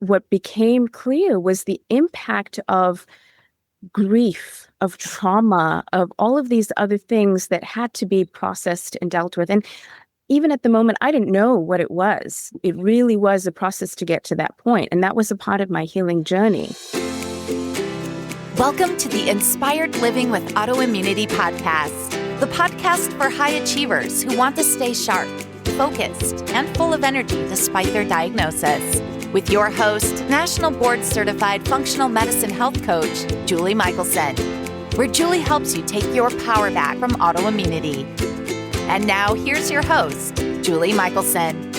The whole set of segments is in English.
what became clear was the impact of grief, of trauma, of all of these other things that had to be processed and dealt with. And even at the moment, I didn't know what it was. It really was a process to get to that point. And that was a part of my healing journey. Welcome to the Inspired Living with Autoimmunity podcast, the podcast for high achievers who want to stay sharp, focused, and full of energy despite their diagnosis. With your host, National Board Certified Functional Medicine Health Coach, Julie Michelson, where Julie helps you take your power back from autoimmunity. And now here's your host, Julie Michelson.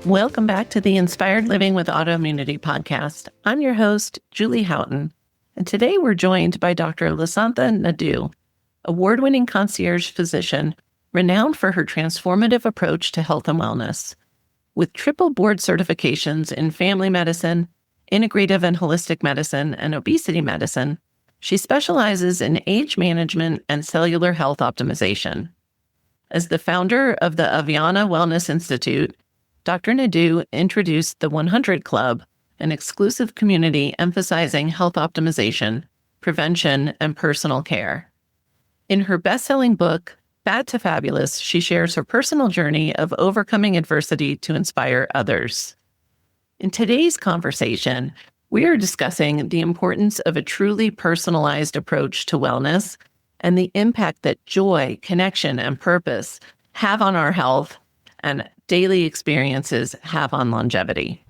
Welcome back to the Inspired Living with Autoimmunity podcast. I'm your host, Julie Houghton, and today we're joined by Dr. Santha Naidoo, award-winning concierge physician renowned for her transformative approach to health and wellness. With triple board certifications in family medicine, integrative and holistic medicine, and obesity medicine, she specializes in age management and cellular health optimization. As the founder of the Aviana Wellness Institute, Dr. Naidoo introduced the 100 Club, an exclusive community emphasizing health optimization, prevention, and personal care. In her best-selling book, Bad to Fabulous, she shares her personal journey of overcoming adversity to inspire others. In today's conversation, we are discussing the importance of a truly personalized approach to wellness and the impact that joy, connection, and purpose have on our health and daily experiences have on longevity.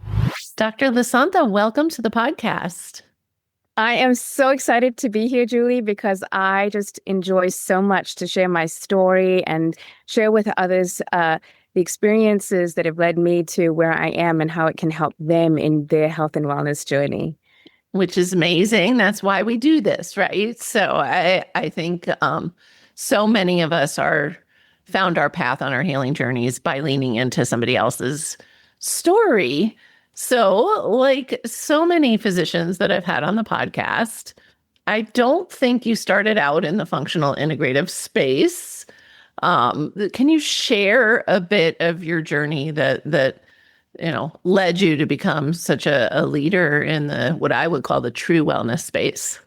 Dr. Santha, welcome to the podcast. I am so excited to be here, Julie, because I just enjoy so much to share my story and share with others the experiences that have led me to where I am and how it can help them in their health and wellness journey. Which is amazing. That's why we do this, right? So I think so many of us found our path on our healing journeys by leaning into somebody else's story. So, like so many physicians that I've had on the podcast, I don't think you started out in the functional integrative space. Can you share a bit of your journey that led you to become such a leader in the what I would call the true wellness space?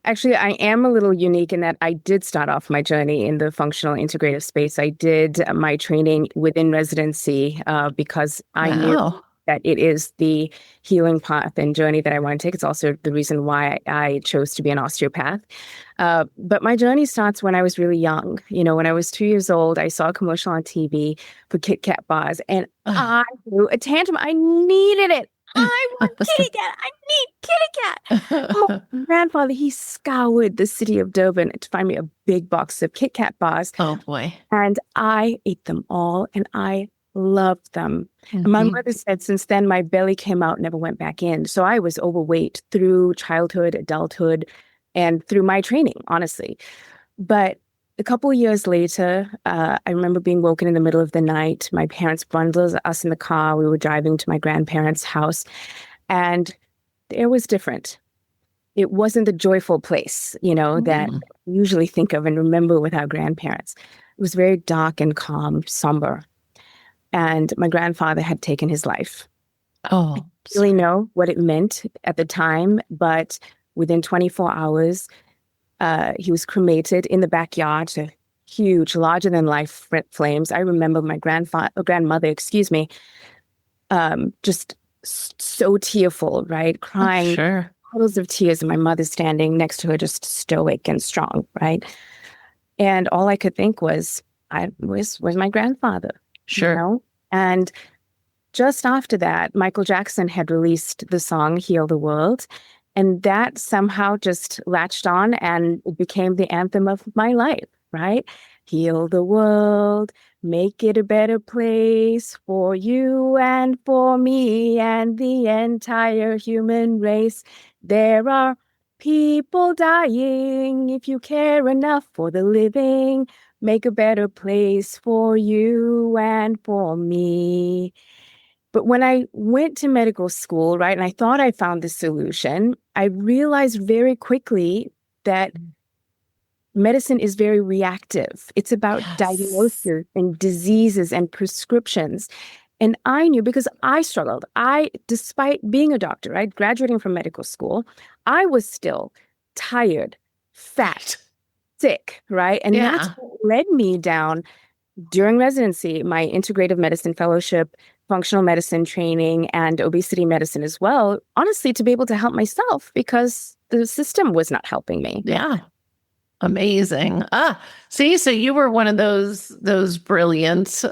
Actually, I am a little unique in that I did start off my journey in the functional integrative space. I did my training within residency because I knew that it is the healing path and journey that I want to take. It's also the reason why I chose to be an osteopath. But my journey starts when I was really young. When I was 2 years old, I saw a commercial on TV for Kit Kat bars, and I threw a tantrum. I needed it. I want Kitty Kat. I need Kitty Kat. Oh, my grandfather, he scoured the city of Durban to find me a big box of Kit Kat bars. Oh, boy. And I ate them all, and I loved them. Mm-hmm. And my mother said since then, my belly came out, never went back in. So I was overweight through childhood, adulthood, and through my training, honestly. But a couple of years later, I remember being woken in the middle of the night. My parents bundled us in the car. We were driving to my grandparents' house, and it was different. It wasn't the joyful place, that we usually think of and remember with our grandparents. It was very dark and calm, somber. And my grandfather had taken his life. Oh, I didn't really know what it meant at the time, but within 24 hours, he was cremated in the backyard to huge, larger-than-life flames. I remember my grandmother, just so tearful, right? Crying, puddles of tears, and my mother standing next to her, just stoic and strong, right? And all I could think was my grandfather. Sure. And just after that, Michael Jackson had released the song Heal the World. And that somehow just latched on and it became the anthem of my life, right? Heal the world, make it a better place for you and for me and the entire human race. There are people dying if you care enough for the living. Make a better place for you and for me. But when I went to medical school, right, and I thought I found the solution, I realized very quickly that medicine is very reactive. It's about Yes. diagnosis and diseases and prescriptions. And I knew because I struggled. Despite being a doctor, right, graduating from medical school, I was still tired, fat, Right. sick, right? And that's Yeah. what led me down during residency, my integrative medicine fellowship, functional medicine training, and obesity medicine as well, honestly, to be able to help myself because the system was not helping me. Yeah. Amazing. See, so you were one of those brilliant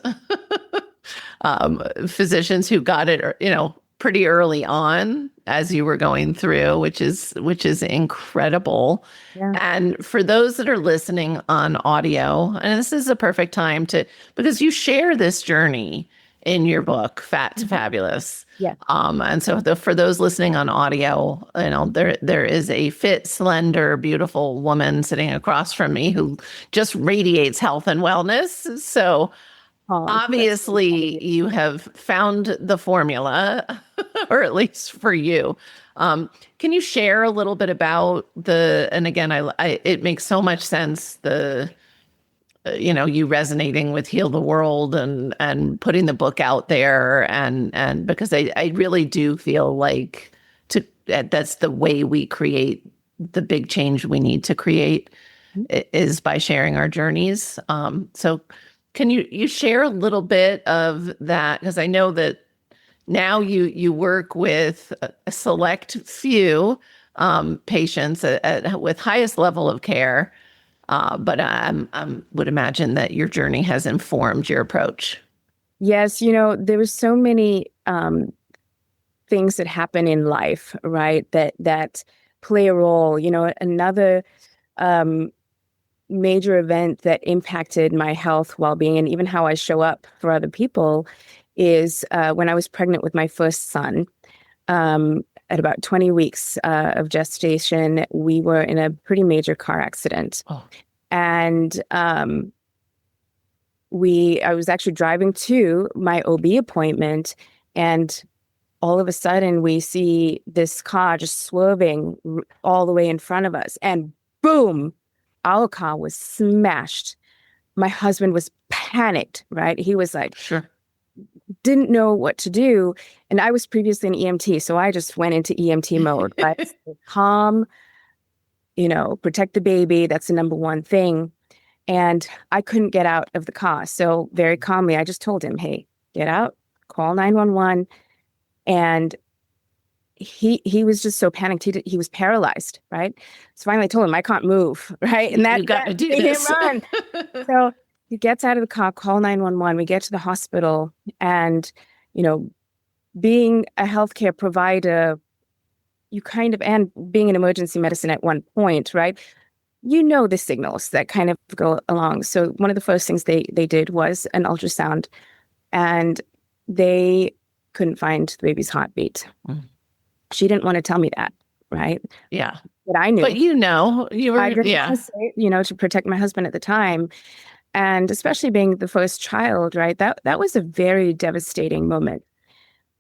physicians who got it, pretty early on as you were going through, which is incredible. Yeah. And for those that are listening on audio, and this is a perfect time because you share this journey in your book, Fat to Fabulous. Yeah. And so for those listening on audio, there is a fit, slender, beautiful woman sitting across from me who just radiates health and wellness. So obviously you have found the formula, or at least for you. Can you share a little bit about and again, it makes so much sense, you resonating with Heal the World and putting the book out there and because I really do feel like that's the way we create the big change we need to create is by sharing our journeys. So can you share a little bit of that? Because I know that now you work with a select few patients with highest level of care. But I would imagine that your journey has informed your approach. Yes, there were so many things that happen in life, right? That play a role. Another major event that impacted my health, well-being, and even how I show up for other people is when I was pregnant with my first son. At about 20 weeks of gestation, we were in a pretty major car accident. Oh. And I was actually driving to my OB appointment, and all of a sudden we see this car just swerving all the way in front of us, and boom, our car was smashed. My husband was panicked, right? He was like, Sure. didn't know what to do. And I was previously an EMT, so I just went into EMT mode, right? Calm, protect the baby. That's the number one thing. And I couldn't get out of the car. So very calmly, I just told him, hey, get out, call 911. And he was just so panicked. He was paralyzed, right? So finally I told him, I can't move, right? And You got to do made him this. run. So he gets out of the car, call 911. We get to the hospital, and, being a healthcare provider, and being in emergency medicine at one point, right? The signals that kind of go along. So one of the first things they did was an ultrasound, and they couldn't find the baby's heartbeat. Mm. She didn't want to tell me that, right? Yeah. But I knew. But you were, I didn't yeah. want to say, to protect my husband at the time. And especially being the first child, right? That was a very devastating moment.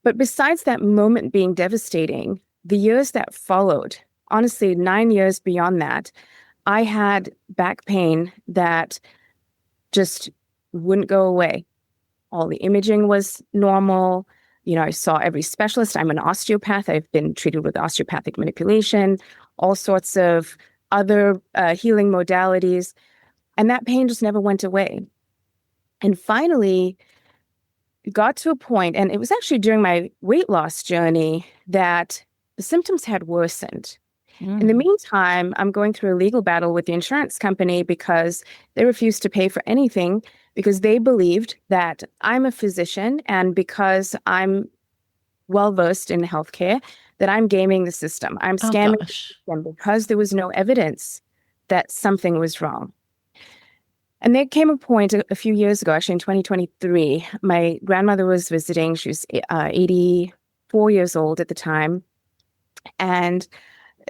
But besides that moment being devastating, the years that followed, honestly, 9 years beyond that, I had back pain that just wouldn't go away. All the imaging was normal. I saw every specialist. I'm an osteopath. I've been treated with osteopathic manipulation, all sorts of other healing modalities. And that pain just never went away. And finally, it got to a point, and it was actually during my weight loss journey, that the symptoms had worsened. In the meantime, I'm going through a legal battle with the insurance company because they refused to pay for anything because they believed that I'm a physician, and because I'm well-versed in healthcare, that I'm gaming the system. I'm scamming the system because there was no evidence that something was wrong. And there came a point a few years ago, actually in 2023, my grandmother was visiting. She was 84 years old at the time. And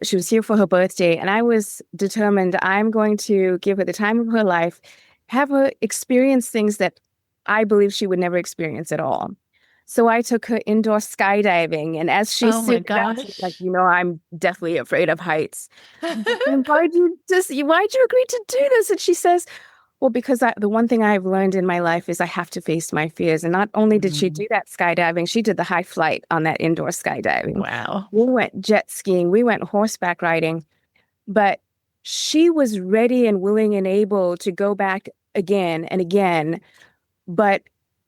she was here for her birthday, and I was determined I'm going to give her the time of her life, have her experience things that I believe she would never experience at all. So I took her indoor skydiving, and as she's Oh my sitting down, she's like, gosh. I'm deathly afraid of heights. And why'd you agree to do this? And she says, well, because the one thing I've learned in my life is I have to face my fears. And not only did she Mm, do that skydiving, she did the high flight on that indoor skydiving. wow. We went jet skiing, we went horseback riding, but she was ready and willing and able to go back again and again. But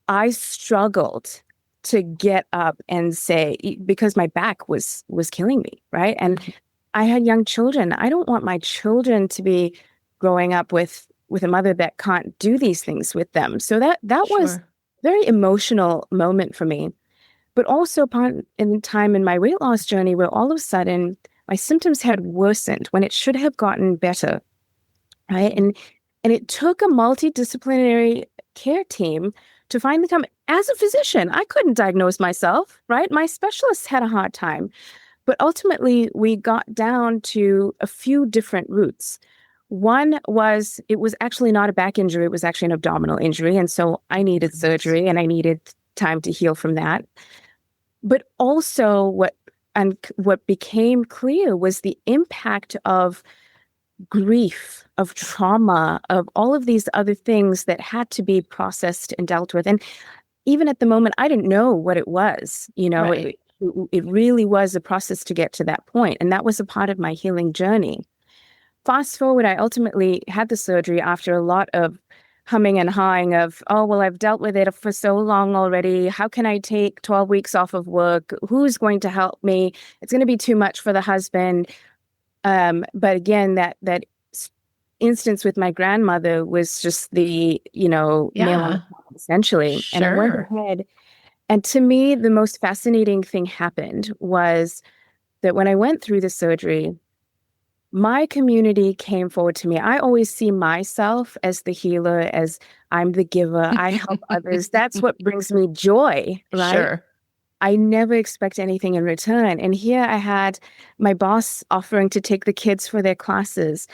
I struggled to get up and say, because my back was killing me, right? And Mhm. I had young children. I don't want my children to be growing up with a mother that can't do these things with them. So that was Sure. a very emotional moment for me. But also upon in time in my weight loss journey where all of a sudden my symptoms had worsened when it should have gotten better, right? And it took a multidisciplinary care team to finally come. As a physician, I couldn't diagnose myself, right? My specialists had a hard time. But ultimately, we got down to a few different routes. One was it was actually not a back injury, it was actually an abdominal injury. And so I needed Goodness. surgery and I needed time to heal from that. But also, what became clear was the impact of grief, of trauma, of all of these other things that had to be processed and dealt with. And even at the moment, I didn't know what it was. Right. It really was a process to get to that point. And that was a part of my healing journey. Fast forward, I ultimately had the surgery after a lot of humming and hawing of, oh, well, I've dealt with it for so long already. How can I take 12 weeks off of work? Who's going to help me? It's going to be too much for the husband. But again, that instance with my grandmother was just the, nail on the Yeah. top, essentially. And I went Sure. ahead. And to me, the most fascinating thing happened was that when I went through the surgery, my community came forward to me. I always see myself as the healer, as I'm the giver. I help others. That's what brings me joy, right? Sure. I never expect anything in return. And here I had my boss offering to take the kids for their classes,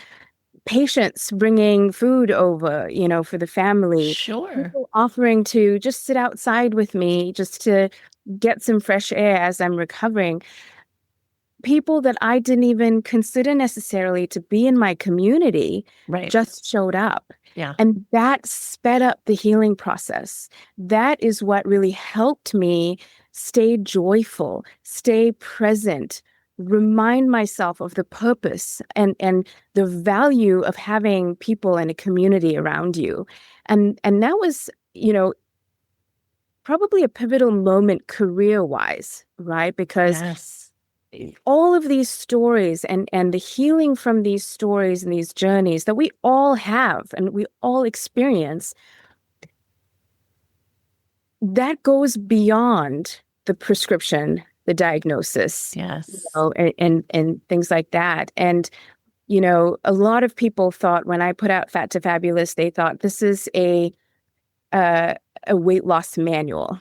patients bringing food over, for the family, Sure. people offering to just sit outside with me, just to get some fresh air as I'm recovering. People that I didn't even consider necessarily to be in my community Right. just showed up. Yeah. And that sped up the healing process. That is what really helped me stay joyful, stay present, remind myself of the purpose and the value of having people in a community around you. And that was, probably a pivotal moment career-wise, right? Because Yes. all of these stories and the healing from these stories and these journeys that we all have and we all experience, that goes beyond the prescription, the diagnosis, Yes. and things like that. And a lot of people thought when I put out Fat to Fabulous, they thought this is uh, a weight loss manual.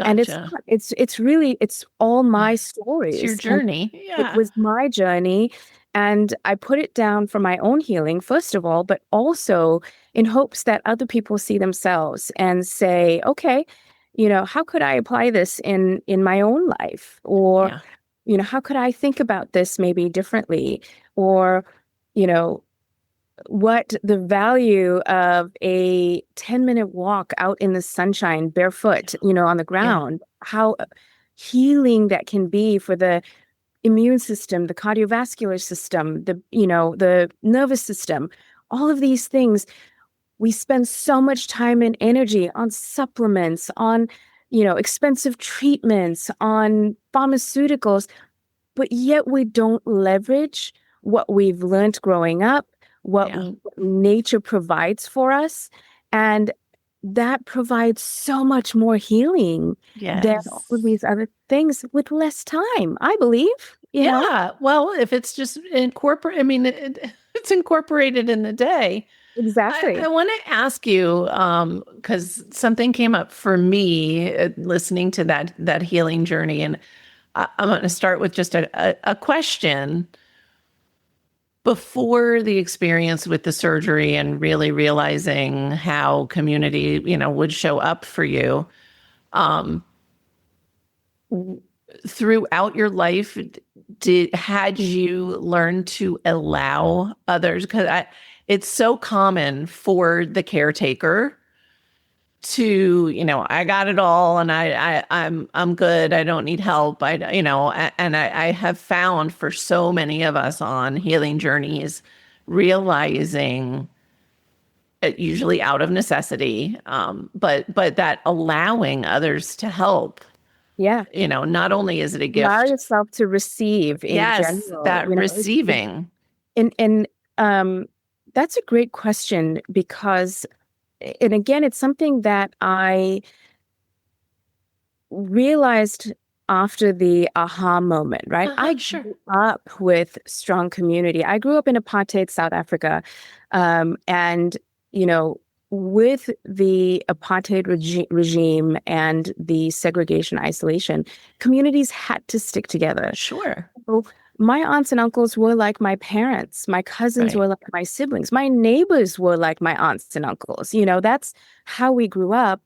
And it's Gotcha. not. It's really it's all my It's your stories, and journey. it Yeah. was my journey, and I put it down for my own healing, first of all, but also in hopes that other people see themselves and say, okay, how could I apply this in my own life? Or, Yeah. how could I think about this maybe differently? Or, you know, what the value of a 10-minute walk out in the sunshine, barefoot, on the Yeah. ground, how healing that can be for the immune system, the cardiovascular system, the nervous system, all of these things. We spend so much time and energy on supplements, on, expensive treatments, on pharmaceuticals, but yet we don't leverage what we've learned growing up, what Yeah. nature provides for us. And that provides so much more healing than all of Yes. these other things with less time, I believe. Yeah. Well, if it's just incorporate, I mean, it's incorporated in the day. I Exactly. want to ask you, because something came up for me listening to that healing journey, and I'm going to start with just a question. Before the experience with the surgery and really realizing how community, would show up for you, throughout your life, had you learned to allow others? Because it's so common for the caretaker to, I got it all, and I'm good. I don't need help. I have found for so many of us on healing journeys, realizing usually out of necessity, but that allowing others to help, Yeah. not only is it a Allow gift. yourself to receive in Yes, general, that receiving. and that's a great question because, and again, it's something that I realized after the aha moment, right? I Sure. grew up with strong community. I grew up in apartheid South Africa. And, you know, with the apartheid regime and the segregation isolation, communities had to stick together. Sure. So my aunts and uncles were like my parents. My cousins Right. were like my siblings. My neighbors were like my aunts and uncles. That's how we grew up.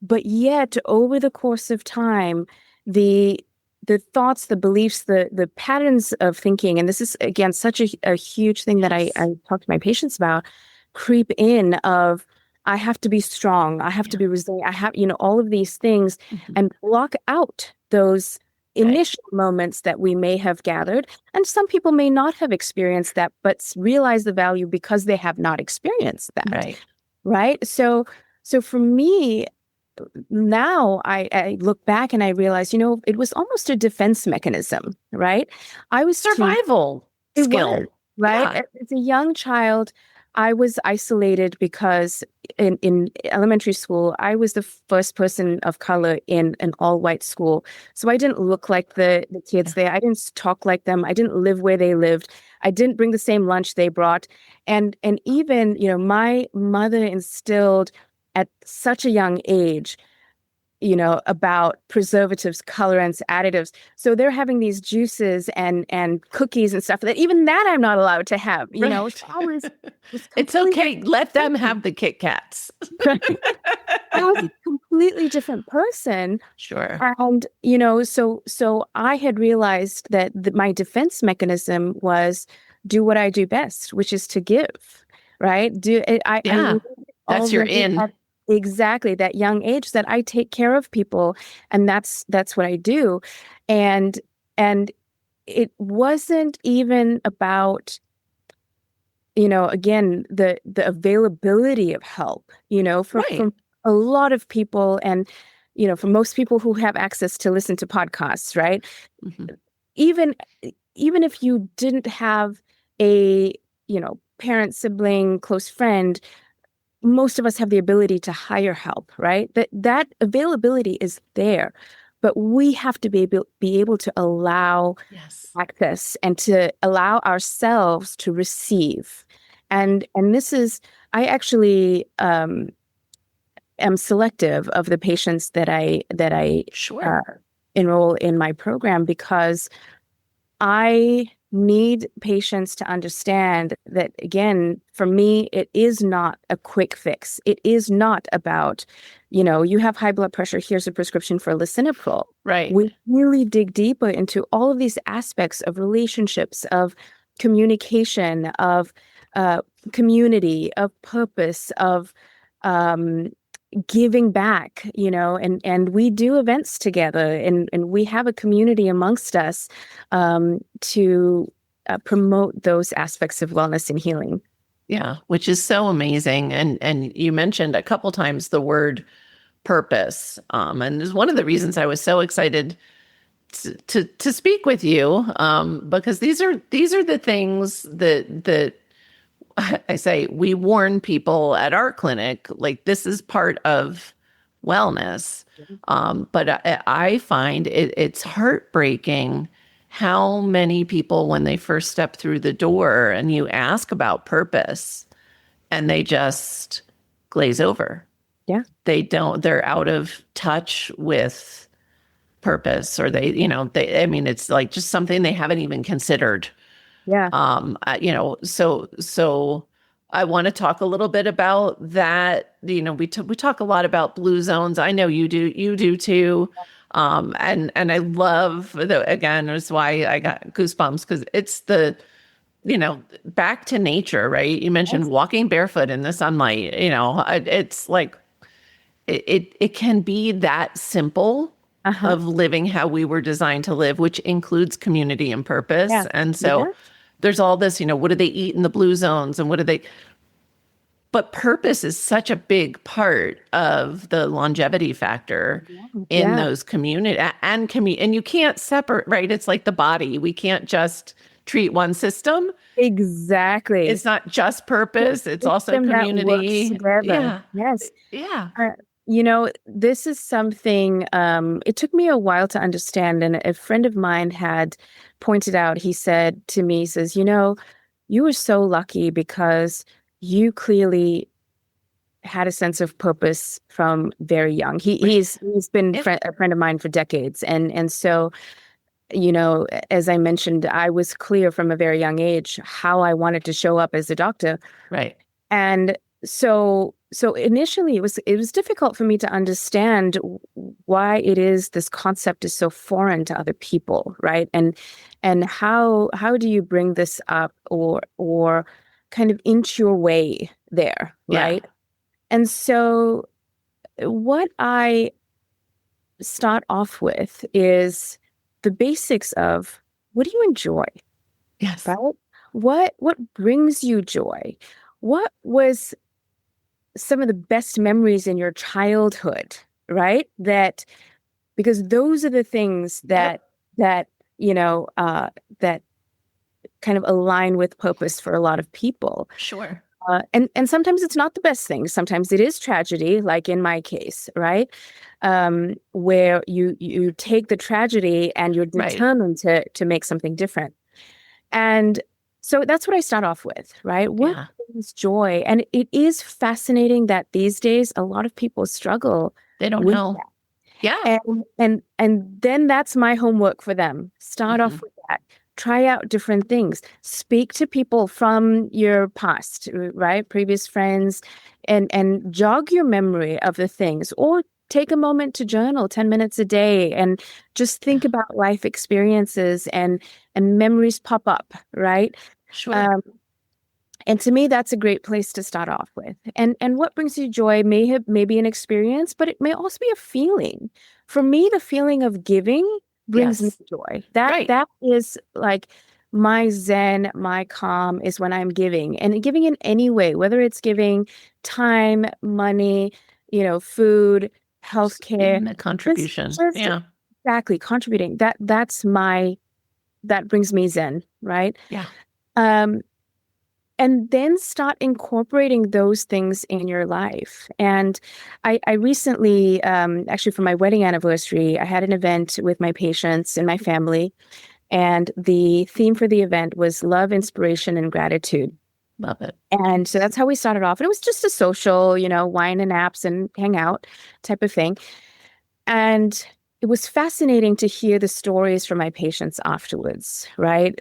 But yet, over the course of time, the the thoughts, the beliefs, the patterns of thinking, and this is again such a huge thing that I Yes. talk to my patients about, creep in of I have to be strong, I have to Yeah. be resilient, I have, all of these things, Mhm. and block out those Right. initial moments that we may have gathered. And some people may not have experienced that, but realize the value because they have not experienced that. Right. Right. So for me, now I look back and I realize, it was almost a defense mechanism, right? I was too, Survival it was, skill. right? Yeah. As a young child, I was isolated because in elementary school, I was the first person of color in an all-white school. So I didn't look like the kids Yeah. there. I didn't talk like them. I didn't live where they lived. I didn't bring the same lunch they brought. And even, my mother instilled at such a young age, about preservatives, colorants, additives. So they're having these juices and cookies and stuff that even that I'm not allowed to have, Right. So I was It's completely okay. Let them person. have the Kit Kats. I was a completely different person. Sure. And, so I had realized that my defense mechanism was do what I do best, which is to give, right? I Yeah. learned That's your already in. at exactly that young age that I take care of people, and that's what I do. And it wasn't even about, again, the availability of help, Right. from a lot of people, and for most people who have access to listen to podcasts, right? Mhm. even even if you didn't have a parent, sibling, close friend, most of us have the ability to hire help, right? That availability is there, but we have to be able to allow Yes. access and to allow ourselves to receive. And this is, I actually am selective of the patients that I uh, Sure. enroll in my program, because I need patients to understand that, again, for me, it is not a quick fix. It is not about, you have high blood pressure, here's a prescription for lisinopril. Right. We really dig deeper into all of these aspects of relationships, of communication, of community, of purpose, of um, giving back, and we do events together, and we have a community amongst us to promote those aspects of wellness and healing. Yeah, which is so amazing. And you mentioned a couple times the word purpose. And is one of the reasons I was so excited to speak with you, because these are the things that I say we warn people at our clinic, like this is part of wellness. But I find it's heartbreaking how many people, when they first step through the door and you ask about purpose, and they just glaze over. Yeah. They're out of touch with purpose, or I mean, it's like just something they haven't even considered. Yeah. So I want to talk a little bit about that. We talk a lot about blue zones. I know you do too. And I love again, is why I got goosebumps, because it's back to nature, right? You mentioned Yes. walking barefoot in the sunlight, it's like, it can be that simple Uh-huh. of living how we were designed to live, which includes community and purpose. Yeah. And so Yeah. there's all this, what do they eat in the blue zones, and what do they, but purpose is such a big part of the longevity factor in Yeah. those and you can't separate, right? It's like the body. We can't just treat one system. Exactly. It's not just purpose, it's also System that works community. together. Yeah. Yes. Yeah. This is something, it took me a while to understand. And a friend of mine had pointed out, he said to me, he says, you were so lucky because you clearly had a sense of purpose from very young. He's been Yep. a friend of mine for decades. And so, as I mentioned, I was clear from a very young age how I wanted to show up as a doctor. Right. And so initially it was difficult for me to understand why it is this concept is so foreign to other people, right? And how do you bring this up or kind of inch your way there, right? Yeah. And so what I start off with is the basics of, what do you enjoy, Yes. right? What brings you joy? What was some of the best memories in your childhood, right? Because those are the things Yep. that that kind of align with purpose for a lot of people. Sure. And sometimes it's not the best thing. Sometimes it is tragedy, like in my case, right? Where you take the tragedy and you're Right. determined to make something different. And so that's what I start off with, right? What Yeah. brings joy? And it is fascinating that these days a lot of people struggle They don't with know. that. Yeah. And then that's my homework for them. Start off with that. Try out different things. Speak to people from your past, right? Previous friends, and jog your memory of the things, or take a moment to journal 10 minutes a day and just think about life experiences and memories pop up, right? Sure. And to me, that's a great place to start off with. And what brings you joy may be an experience, but it may also be a feeling. For me, the feeling of giving brings me Yes. joy. Right. That is like my zen, my calm is when I'm giving, and giving in any way, whether it's giving time, money, food, healthcare, Even a contribution. just Yeah. exactly contributing. That brings me zen, right? Yeah. And then start incorporating those things in your life. And I recently, actually for my wedding anniversary, I had an event with my patients and my family. And the theme for the event was love, inspiration, and gratitude. Love it. And so that's how we started off. And it was just a social, wine and apps and hang out type of thing. And it was fascinating to hear the stories from my patients afterwards, right?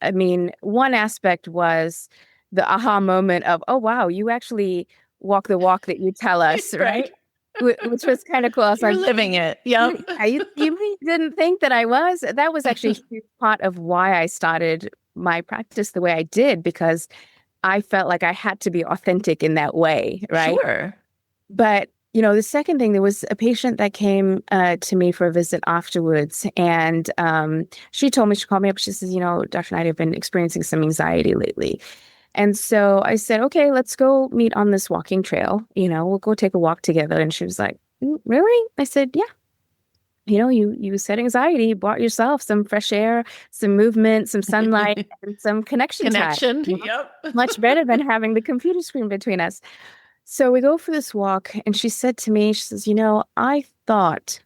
I mean, one aspect was the aha moment of, oh, wow, you actually walk the walk that you tell us, right? Which was kind of cool. I was You're like, living it. Yep. yeah, you didn't think that I was. That was actually a huge part of why I started my practice the way I did, because I felt like I had to be authentic in that way, right? Sure. But the second thing, there was a patient that came to me for a visit afterwards, and she called me up. She says, Dr. Naidoo, I've been experiencing some anxiety lately. And so I said, okay, let's go meet on this walking trail. We'll go take a walk together. And she was like, really? I said, yeah. You said anxiety, you brought yourself some fresh air, some movement, some sunlight, and some connection time. Yep. Much better than having the computer screen between us. So we go for this walk, and she said to me, she says, I thought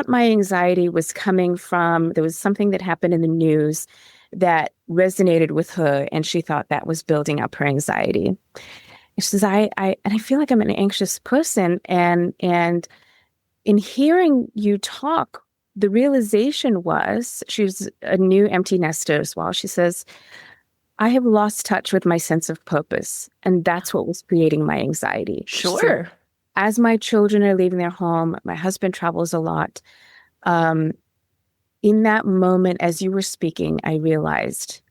my anxiety was coming from, there was something that happened in the news that resonated with her, and she thought that was building up her anxiety. And she says, I feel like I'm an anxious person, and in hearing you talk, the realization was, she's a new empty nester as well. She says, I have lost touch with my sense of purpose, and that's what was creating my anxiety. Sure. as my children are leaving their home, my husband travels a lot. Um, in that moment, as you were speaking, I realized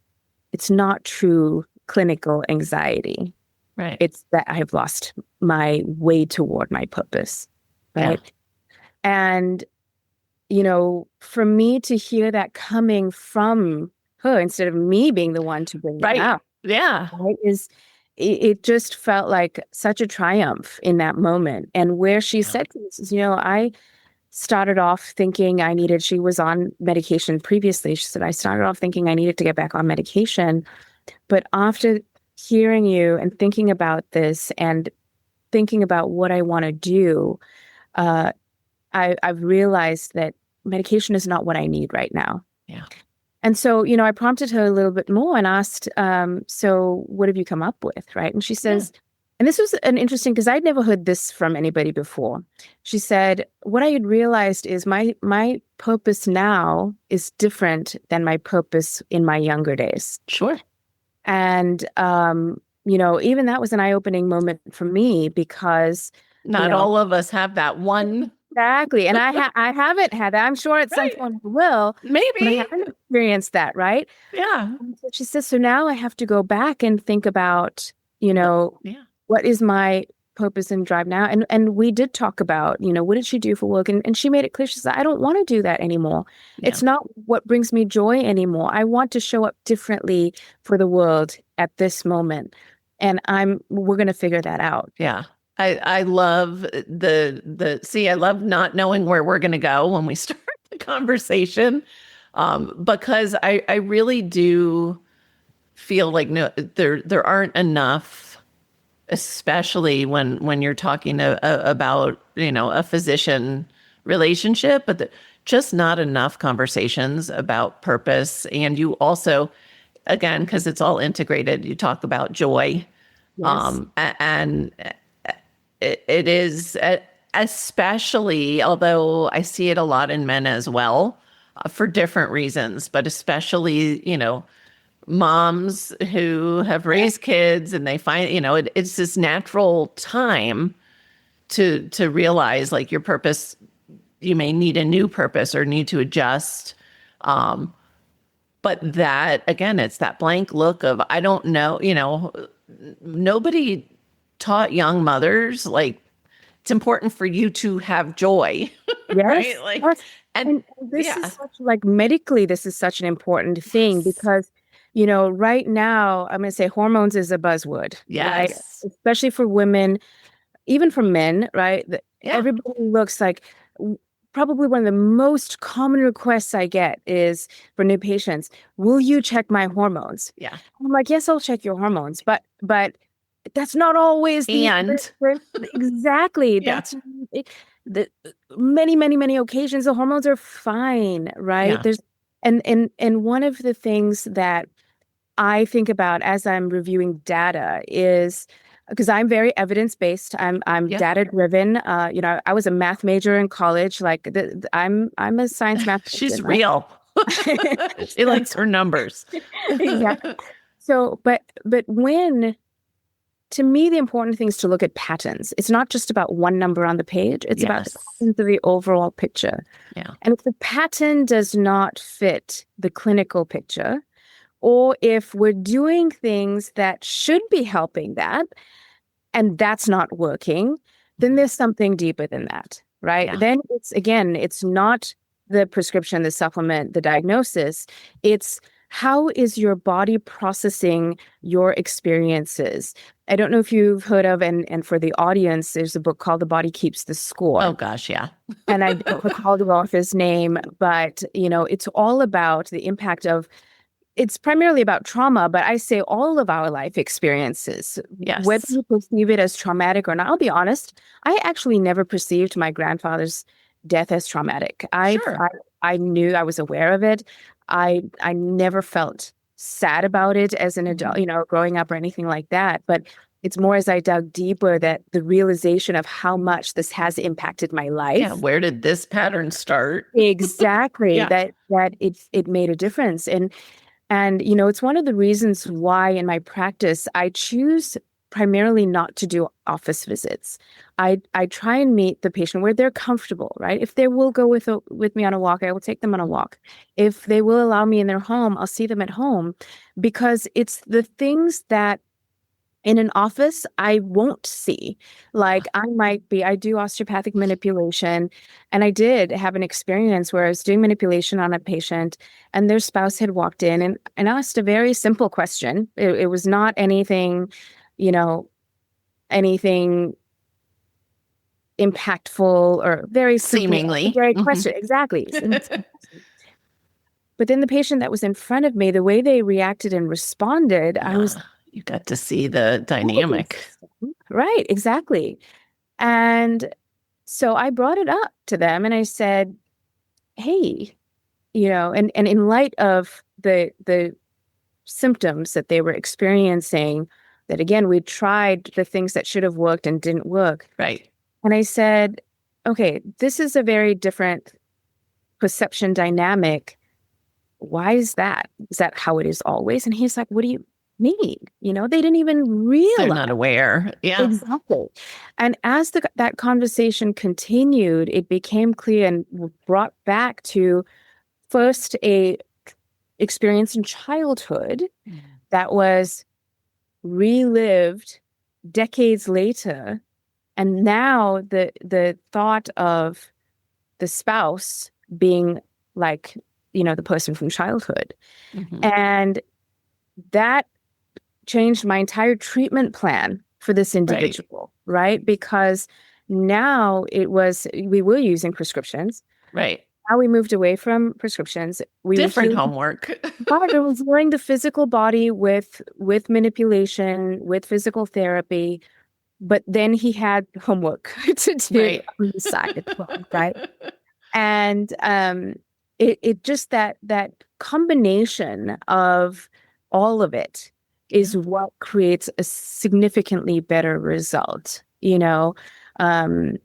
it's not true clinical anxiety. Right. It's that I've lost my way toward my purpose, Yeah. right? And, for me to hear that coming from her instead of me being the one to bring it Right. out, Yeah. right, it just felt like such a triumph in that moment. And where she said to me, says, I started off thinking she was on medication previously. She said, I started off thinking I needed to get back on medication. But after hearing you and thinking about this and thinking about what I want to do, uh, I've realized that medication is not what I need right now. Yeah. And so, I prompted her a little bit more and asked, so what have you come up with? Right. And she says, and this was an interesting, because I'd never heard this from anybody before. She said, what I had realized is my purpose now is different than my purpose in my younger days. Sure. And, even that was an eye-opening moment for me, because not all of us have that one. Exactly. And I haven't had that. I'm sure at some point I will. Maybe. But I haven't experienced that, right? Yeah. So she says, so now I have to go back and think about, what is my purpose and drive now? And we did talk about, what did she do for work? And she made it clear. She said, I don't want to do that anymore. Yeah. It's not what brings me joy anymore. I want to show up differently for the world at this moment. And we're going to figure that out. Yeah. I love I love not knowing where we're going to go when we start the conversation, because I really do feel like there aren't enough, especially when you're talking about, a physician relationship, but just not enough conversations about purpose. And you also, again, because it's all integrated, you talk about joy. Yes. And it is, especially, although I see it a lot in men as well, for different reasons, but especially, moms who have raised kids and they find, it's this natural time to realize, like, your purpose, you may need a new purpose or need to adjust. But that, again, it's that blank look of, I don't know, nobody taught young mothers, like, it's important for you to have joy. Yes. Right? Like, yes. And this is such, like, medically, this is such an important thing, because, right now, I'm going to say hormones is a buzzword. Yes. Right? Especially for women, even for men, right? Everybody looks like, probably one of the most common requests I get is for new patients, will you check my hormones? Yeah. I'm like, yes, I'll check your hormones, but that's not always exactly. Yeah. That's the many occasions the hormones are fine, right? Yeah. There's and one of the things that I think about as I'm reviewing data is, because I'm very evidence-based. I'm data-driven. I was a math major in college. Like, I'm a science math. She's real. She likes her numbers. Exactly. So, but to me, the important thing is to look at patterns. It's not just about one number on the page. It's about the patterns of the overall picture. Yeah. And if the pattern does not fit the clinical picture, or if we're doing things that should be helping that, and that's not working, then there's something deeper than that, right? Yeah. Then it's not the prescription, the supplement, the diagnosis. It's, how is your body processing your experiences? I don't know if you've heard of, and for the audience, there's a book called The Body Keeps the Score. Oh, gosh, yeah. And I don't recall the author's name, but, it's all about the impact of, it's primarily about trauma, but I say all of our life experiences, Yes. whether you perceive it as traumatic or not. I'll be honest, I actually never perceived my grandfather's death as traumatic. I knew, I was aware of it. I never felt sad about it as an adult, growing up or anything like that. But it's more as I dug deeper that the realization of how much this has impacted my life. Yeah, where did this pattern start? Exactly. Yeah. That it made a difference. And it's one of the reasons why in my practice I choose primarily not to do office visits. I try and meet the patient where they're comfortable, right? If they will go with me on a walk, I will take them on a walk. If they will allow me in their home, I'll see them at home, because it's the things that in an office I won't see. Like I do osteopathic manipulation, and I did have an experience where I was doing manipulation on a patient, and their spouse had walked in and asked a very simple question. It was not anything, you know, anything impactful or very simply Seemingly. very question. Exactly. But then the patient that was in front of me, the way they reacted and responded, I was You got to see the dynamic. right, exactly. And so I brought it up to them and I said, hey, and in light of the symptoms that they were experiencing, that again, we tried the things that should have worked and didn't work. Right. And I said, okay, this is a very different perception dynamic. Why is that? Is that how it is always? And he's like, what do you mean? They didn't even realize. They're not aware. Yeah. Exactly. And as that conversation continued, it became clear and brought back to first a experience in childhood that was relived decades later. And now the thought of the spouse being like, the person from childhood. And that changed my entire treatment plan for this individual, right? Because now we were using prescriptions. Right. Now we moved away from prescriptions. Different homework. But it was healing the physical body with manipulation, with physical therapy. But then he had homework to do on the side as well, right? And it just that combination of all of it is what creates a significantly better result, and long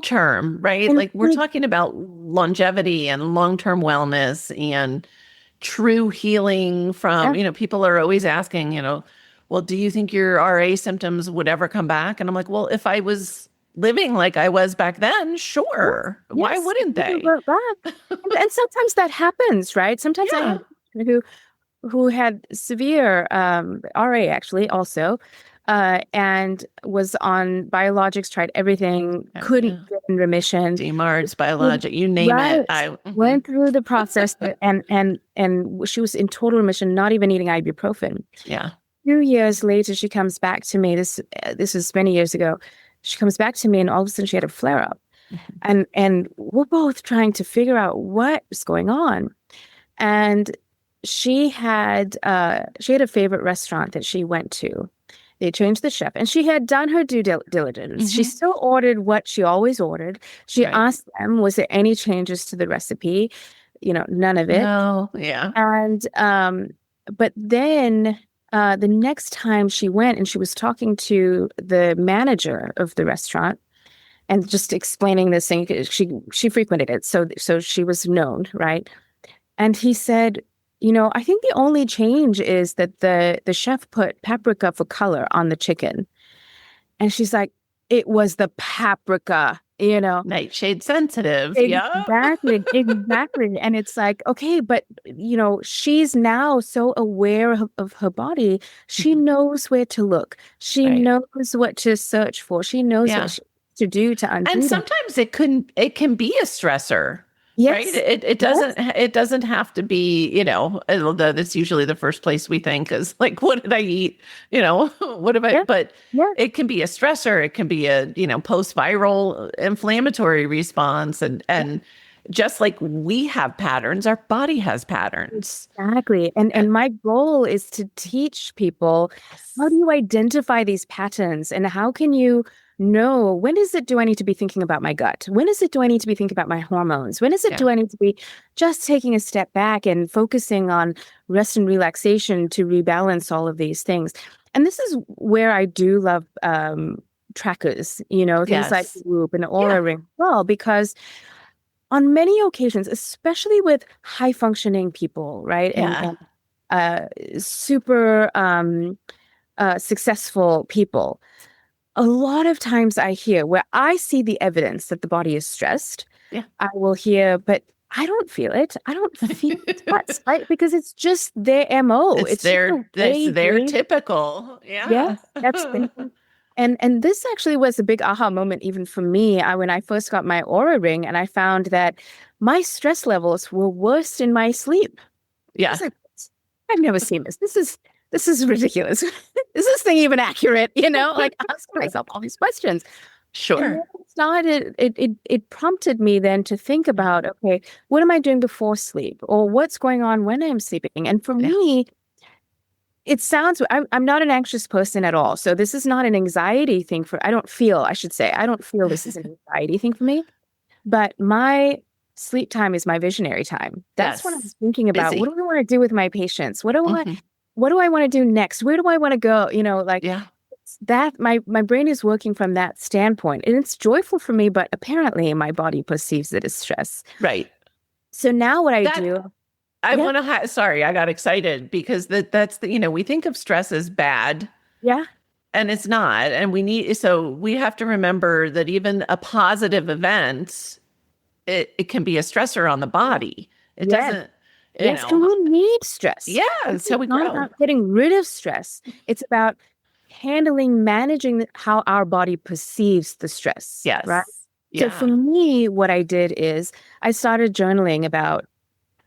term, right? Like we're talking about longevity and long-term wellness and true healing from, people are always asking, well, do you think your RA symptoms would ever come back? And I'm like, well, if I was living like I was back then, sure. Yes. Why wouldn't they? And sometimes that happens, right? Sometimes I have who had severe RA actually also, and was on biologics, tried everything, couldn't get in remission. DMARDs, biologic, you name it. I went through the process and she was in total remission, not even eating ibuprofen. Yeah. A few years later, she comes back to me. This was many years ago. She comes back to me and all of a sudden she had a flare up. And we're both trying to figure out what was going on. And she had a favorite restaurant that she went to. They changed the chef, and she had done her due diligence. She still ordered what she always ordered. She asked them, was there any changes to the recipe? None of it. No, yeah. And but then the next time she went and she was talking to the manager of the restaurant and just explaining this thing, she frequented it, so she was known, right? And he said, I think the only change is that the chef put paprika for color on the chicken. And she's like, it was the paprika, Nightshade sensitive. Exactly. And it's like, okay, but she's now so aware of her body. She knows where to look. She knows what to search for. She knows what to do to undo. And sometimes it can be a stressor. Yes. Right. It doesn't have to be, although that's usually the first place we think is like, what did I eat? What have I, but it can be a stressor. It can be a, post-viral inflammatory response. And just like we have patterns, our body has patterns. Exactly. And my goal is to teach people, how do you identify these patterns and how can you know, when is it do I need to be thinking about my gut? When is it do I need to be thinking about my hormones? When is it do I need to be just taking a step back and focusing on rest and relaxation to rebalance all of these things? And this is where I do love trackers, things like Whoop and Aura Ring well, because on many occasions, especially with high functioning people, right? And super successful people, a lot of times I hear where I see the evidence that the body is stressed, Yeah. I will hear, but I don't feel it. I don't feel stress, right? Because it's just their MO. It's just the it's way their typical. yeah, Yeah. that's and this actually was a big aha moment even for me. When I first got my Aura ring and I found that my stress levels were worse in my sleep. I Yeah. was like, I've never seen this. This is ridiculous. Is this thing even accurate? Like asking myself all these questions. And then Sure. it prompted me then to think about, okay, what am I doing before sleep? Or what's going on when I'm sleeping? And for Yeah. me, I'm not an anxious person at all. So this is not an anxiety thing I don't feel this is an anxiety thing for me. But my sleep time is my visionary time. That's when I'm Yes. thinking about, what Busy. do I want to do with my patients? Hmm. What do I want to do next? Where do I want to go? Like Yeah. that my brain is working from that standpoint. And it's joyful for me, but apparently my body perceives it as stress. Right. So now what I That do, I yeah, want to sorry, I got excited because that's we think of stress as bad yeah, and it's not. And we have to remember that even a positive event, it can be a stressor on the body. It yes, doesn't, yes, and we need stress. yeah, And it's how it's we not grow. about getting rid of stress. It's about managing how our body perceives the stress, right? Yes. So for Yeah. me, what I did is I started journaling about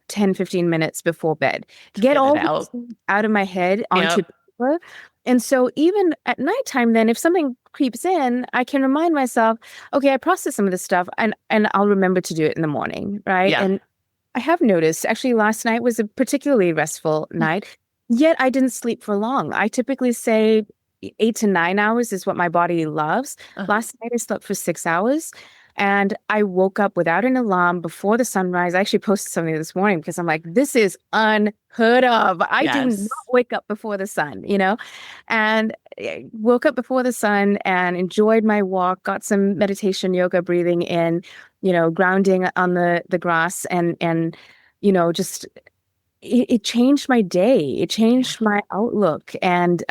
10-15 minutes before bed, To get get it all these out. things out of my head onto Yep. paper. And so even at nighttime, then if something creeps in, I can remind myself, okay, I processed some of this stuff and I'll remember to do it in the morning, right? Yeah. And I have noticed actually last night was a particularly restful night, yet I didn't sleep for long. I typically say 8 to 9 hours is what my body loves. Uh-huh. Last night I slept for 6 hours and I woke up without an alarm before the sunrise. I actually posted something this morning because I'm like, this is unheard of. I do not Yes. wake up before the sun, and I woke up before the sun and enjoyed my walk, got some meditation, yoga, breathing in, grounding on the grass and, just it changed my day. It Yeah. changed my outlook and,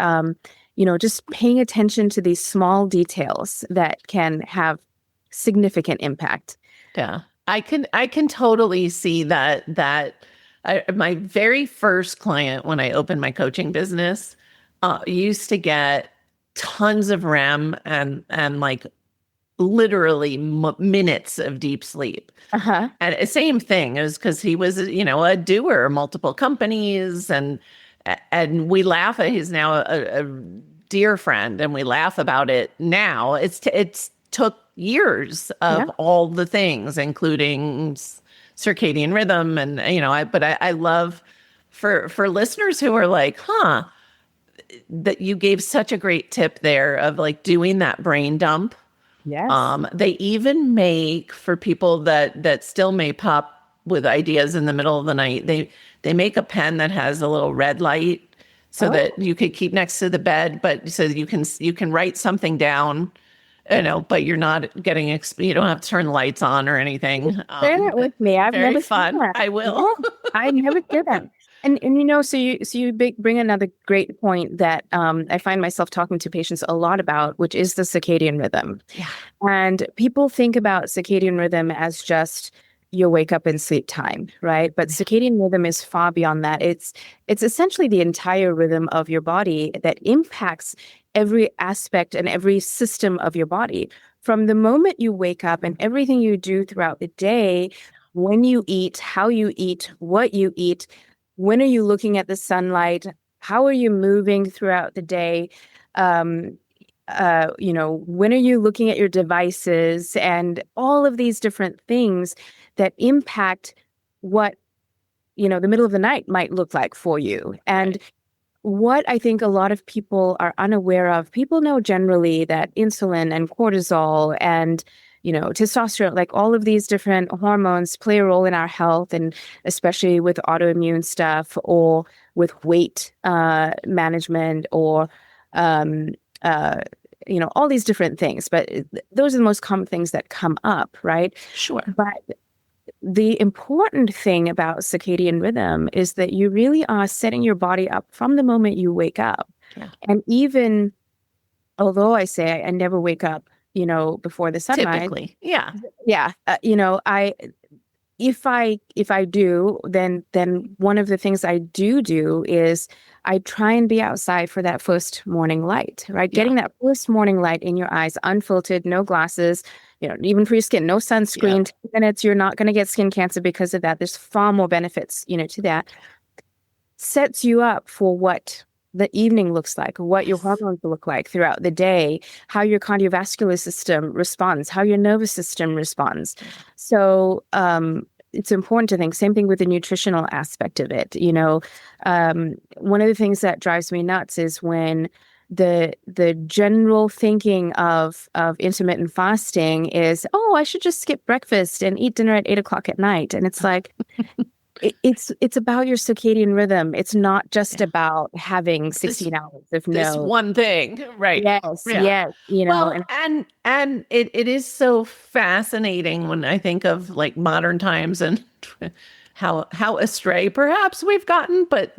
just paying attention to these small details that can have significant impact. Yeah. I can totally see my very first client when I opened my coaching business used to get tons of REM and like literally minutes of deep sleep. Uh-huh. And same thing is because he was, a doer, multiple companies, and we laugh at. He's now a dear friend, and we laugh about it now. It's took years Yeah. of all the things, including circadian rhythm, and I love for listeners who are like, huh, that you gave such a great tip there of like doing that brain dump. Yes. They even make for people that still may pop with ideas in the middle of the night. They make a pen that has a little red light so Oh, that you could keep next to the bed, but so you can write something down, but you're not getting you don't have to turn the lights on or anything. share that with me. I've Very never seen fun. that. I will. Yeah, I never did that. And so you bring another great point that I find myself talking to patients a lot about, which is the circadian rhythm. Yeah. And people think about circadian rhythm as just your wake up and sleep time, right? But circadian rhythm is far beyond that. It's essentially the entire rhythm of your body that impacts every aspect and every system of your body. From the moment you wake up and everything you do throughout the day, when you eat, how you eat, what you eat, when are you looking at the sunlight, how are you moving throughout the day, um, when are you looking at your devices and all of these different things that impact what, the middle of the night might look like for you. And Right. what I think a lot of people are unaware of, people know generally that insulin and cortisol and, testosterone, like all of these different hormones play a role in our health, and especially with autoimmune stuff or with weight management or, um, all these different things. But those are the most common things that come up, right? Sure. But the important thing about circadian rhythm is that you really are setting your body up from the moment you wake up. Yeah. And even although I say I never wake up, before the sunrise, Typically. Yeah. yeah, if I do, then one of the things I do is I try and be outside for that first morning light, right? Yeah. Getting that first morning light in your eyes, unfiltered, no glasses, even for your skin, no sunscreen. 10 minutes, you're not going to get skin cancer because of that. There's far more benefits, to that. Sets you up for what the evening looks like, what your hormones look like throughout the day, how your cardiovascular system responds, how your nervous system responds. So it's important to think, same thing with the nutritional aspect of it. One of the things that drives me nuts is when the general thinking of intermittent fasting is, oh, I should just skip breakfast and eat dinner at 8 o'clock at night. And it's like, it's about your circadian rhythm. It's not just about having 16 hours of this one thing, right? Yes, Yeah. yes, Well, and it is so fascinating when I think of like modern times and how astray perhaps we've gotten, but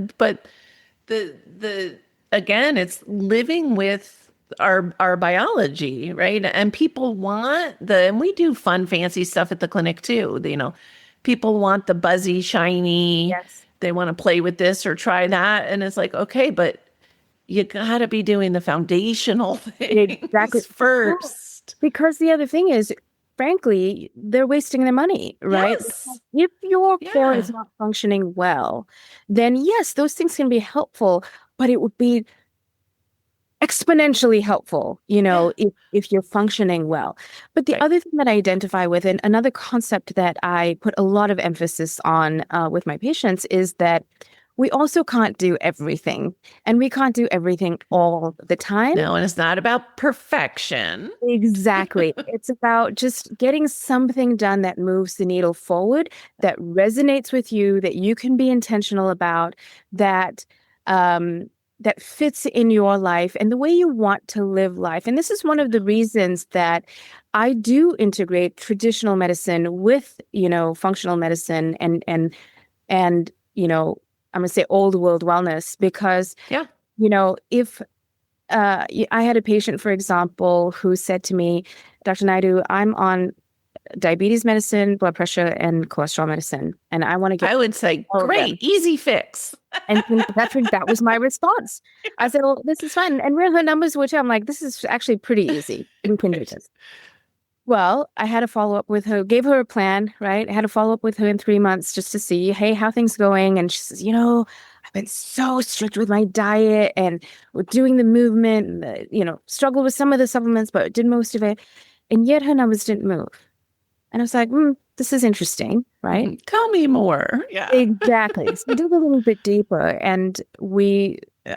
the again, it's living with our biology, right? And people want and we do fun, fancy stuff at the clinic too. People want the buzzy, shiny. yes, They want to play with this or try that. And it's like, okay, but you got to be doing the foundational things exactly. first. Because the other thing is, frankly, they're wasting their money, right? Yes. If your core Yeah. is not functioning well, then yes, those things can be helpful, but it would be exponentially helpful, if you're functioning well. But the other thing that I identify with, and another concept that I put a lot of emphasis on with my patients, is that we also can't do everything, and we can't do everything all the time. No, and it's not about perfection. Exactly. It's about just getting something done that moves the needle forward, that resonates with you, that you can be intentional about, that that fits in your life and the way you want to live life. And this is one of the reasons that I do integrate traditional medicine with, functional medicine and I'm going to say old world wellness, because, if I had a patient, for example, who said to me, Dr. Naidoo, I'm on diabetes medicine, blood pressure, and cholesterol medicine, and I want to get. I would say, great, easy fix. And that was my response. I said, well, this is fine. And where her numbers were too, I'm like, this is actually pretty easy. We can do this. Well, I had a follow up with her, gave her a plan, right? I had a follow up with her in 3 months just to see, hey, how things going. And she says, I've been so strict with my diet and we're doing the movement, and struggled with some of the supplements, but did most of it. And yet her numbers didn't move. And I was like, this is interesting, right? Tell me more. Yeah. Exactly. So we dug a little bit deeper, and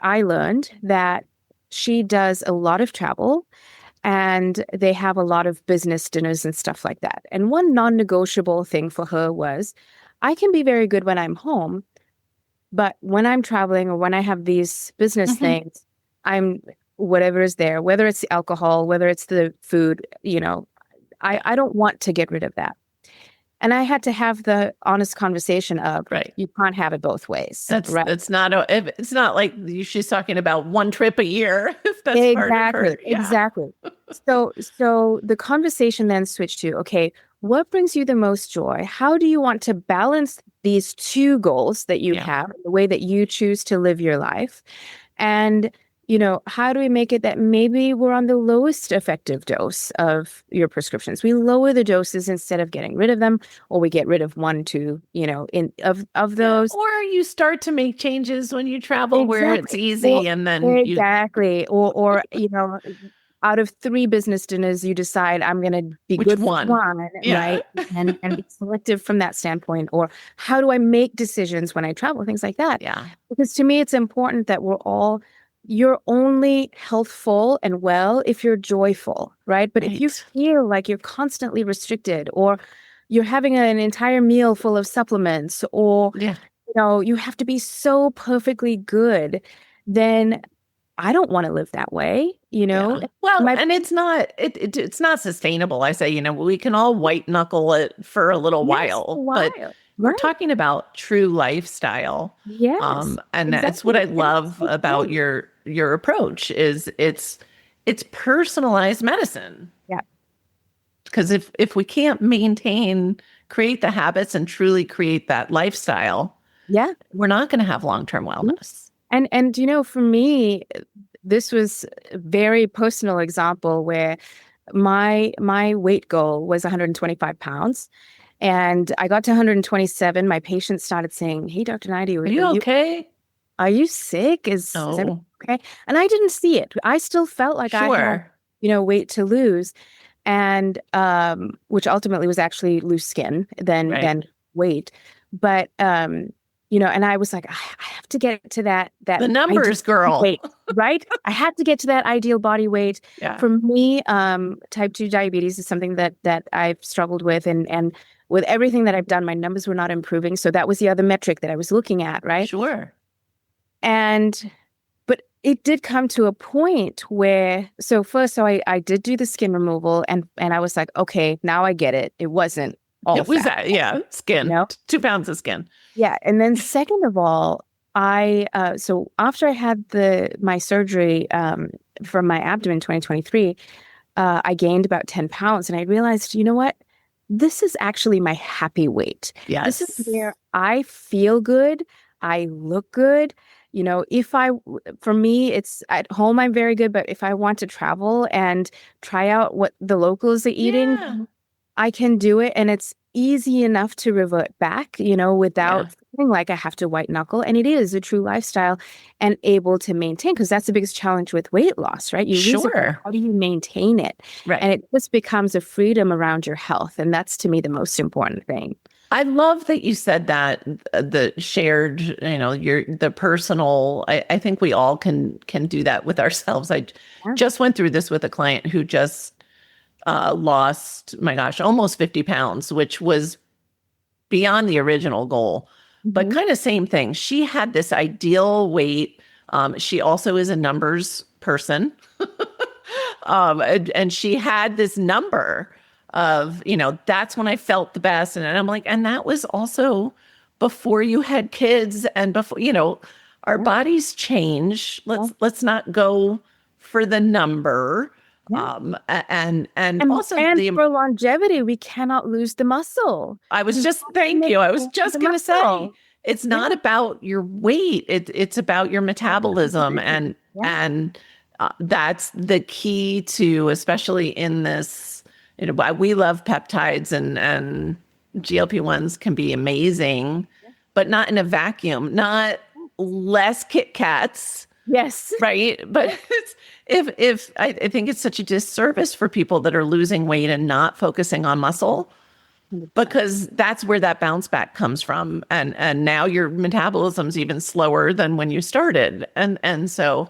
I learned that she does a lot of travel, and they have a lot of business dinners and stuff like that. And one non-negotiable thing for her was, I can be very good when I'm home, but when I'm traveling or when I have these business things, I'm whatever is there, whether it's the alcohol, whether it's the food, I don't want to get rid of that. And I had to have the honest conversation of, you can't have it both ways. It's not like she's talking about one trip a year. That's exactly. Exactly. So the conversation then switched to, okay, what brings you the most joy? How do you want to balance these two goals that you have, the way that you choose to live your life? And how do we make it that maybe we're on the lowest effective dose of your prescriptions? We lower the doses instead of getting rid of them, or we get rid of 1, 2, of those. Or you start to make changes when you travel where it's easy, and then or out of 3 business dinners, you decide I'm going to be good with one, right? And be selective from that standpoint. Or how do I make decisions when I travel? Things like that. Yeah. Because to me, it's important that you're only healthful and well if you're joyful, right? But if you feel like you're constantly restricted, or you're having an entire meal full of supplements, or, you have to be so perfectly good, then I don't want to live that way, Well, and it's not sustainable. I say, we can all white knuckle it for a little while, but we're talking about true lifestyle. Yes. And that's what I love about your your approach is it's personalized medicine. Yeah. Because if we can't create the habits and truly create that lifestyle, Yeah. we're not going to have long-term wellness. And for me, this was a very personal example where my weight goal was 125 pounds. And I got to 127. My patients started saying, "Hey, Dr. Naidoo, Are you okay? Are you sick? Is everything Oh, okay?" And I didn't see it. I still felt like I had, sure. weight to lose, and which ultimately was actually loose skin than Right. weight. But and I was like, I have to get to that The ideal numbers, girl. weight, right? I had to get to that ideal body weight. Yeah. For me, type 2 diabetes is something that I've struggled with, and with everything that I've done, my numbers were not improving. So that was the other metric that I was looking at, right? Sure. But it did come to a point where, so I did do the skin removal, and I was like, okay, now I get it. It wasn't all It was fat, that, yeah, skin. No. 2 pounds of skin. Yeah. And then second of all, so after I had my surgery from my abdomen 2023, I gained about 10 pounds, and I realized, you know what? This is actually my happy weight. Yes. This is where I feel good. I look good. For me, it's at home, I'm very good, but if I want to travel and try out what the locals are eating, Yeah. I can do it. And it's easy enough to revert back, without feeling like I have to white knuckle. And it is a true lifestyle and able to maintain, because that's the biggest challenge with weight loss, right? You lose it, but Sure. how do you maintain it? Right. And it just becomes a freedom around your health. And that's, to me, the most important thing. I love that you said that, the shared, the personal. I think we all can do that with ourselves. I just went through this with a client who just lost, my gosh, almost 50 pounds, which was beyond the original goal, but kind of same thing. She had this ideal weight. She also is a numbers person. And she had this number of, that's when I felt the best. And I'm like, and that was also before you had kids and before, our bodies change. Let's not go for the number. And also for longevity, we cannot lose the muscle. Thank you. I was just going to say, it's not about your weight. It's about your metabolism. And that's the key to, especially in this, we love peptides, and GLP-1s can be amazing, but not in a vacuum, not less Kit Kats. Yes. Right. But if I think it's such a disservice for people that are losing weight and not focusing on muscle, because that's where that bounce back comes from. And now your metabolism's even slower than when you started. And so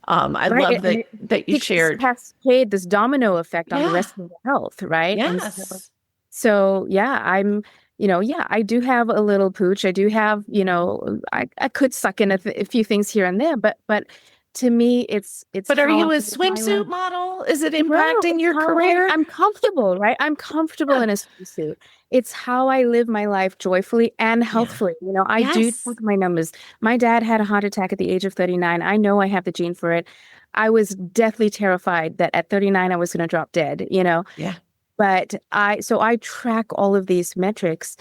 I love that you shared. Cascade, this domino effect on the rest of the health, right? Yes. So I do have a little pooch. I do have, I could suck in a few things here and there, but to me, it's. But are you a swimsuit model? Is it impacting your career? I'm comfortable, right? I'm comfortable in a swimsuit. It's how I live my life joyfully and healthfully. I do check my numbers. My dad had a heart attack at the age of 39. I know I have the gene for it. I was deathly terrified that at 39 I was going to drop dead. Yeah. But I track all of these metrics,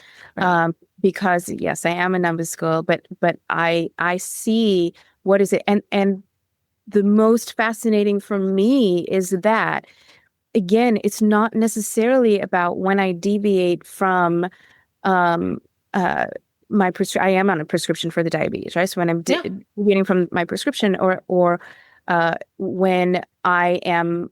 because yes, I am a numbers girl. But I see what is it, and the most fascinating for me is that, again, it's not necessarily about when I deviate from my I am on a prescription for the diabetes, right? So when I'm deviating from my prescription, or when I am,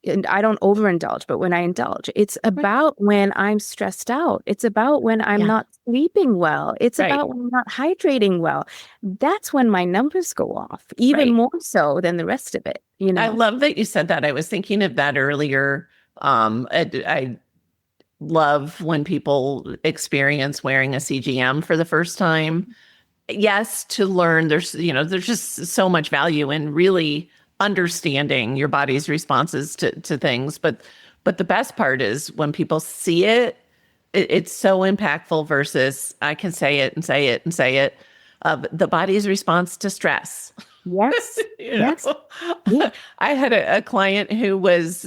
and I don't overindulge, but when I indulge, it's about when I'm stressed out. It's about when I'm not sleeping well. It's about when I'm not hydrating well. That's when my numbers go off, even more so than the rest of it. I love that you said that. I was thinking of that earlier. I love when people experience wearing a CGM for the first time. Yes, to learn, there's just so much value in really understanding your body's responses to things. But the best part is when people see it, it's so impactful versus I can say it and say it and say it, of the body's response to stress. Yes. You Yes. know, Yeah. I had a client who was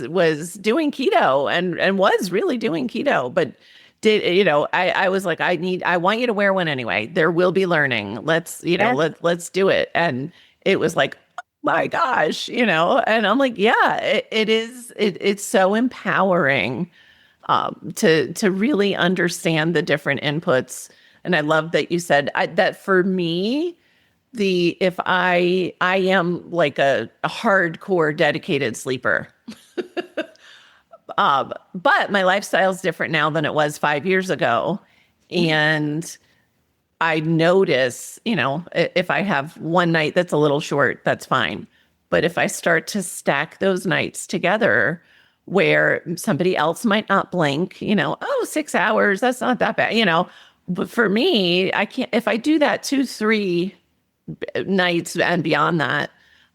doing keto and was really doing keto, but did, I was like, I want you to wear one anyway. There will be learning. Yes. Let's do it. And it was like, oh my gosh, and I'm like, yeah, it is. It's so empowering to really understand the different inputs. And I love that you said that for me, if I am like a hardcore dedicated sleeper, but my lifestyle is different now than it was 5 years ago. And I notice, if I have one night that's a little short, that's fine. But if I start to stack those nights together where somebody else might not blink, 6 hours, that's not that bad, But for me, I can't, if I do that 2, 3 nights and beyond that,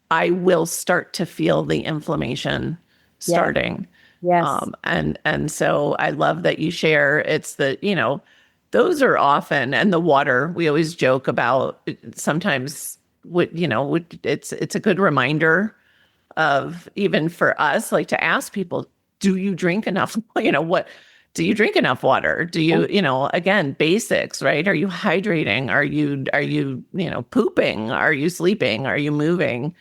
I will start to feel the inflammation Yes. starting. Yes. And so I love that you share. It's those are often, and the water we always joke about sometimes. It's a good reminder of, even for us, like, to ask people, do you drink enough? What do you drink enough water? Do you, again, basics, right? Are you hydrating? Are you pooping? Are you sleeping? Are you moving?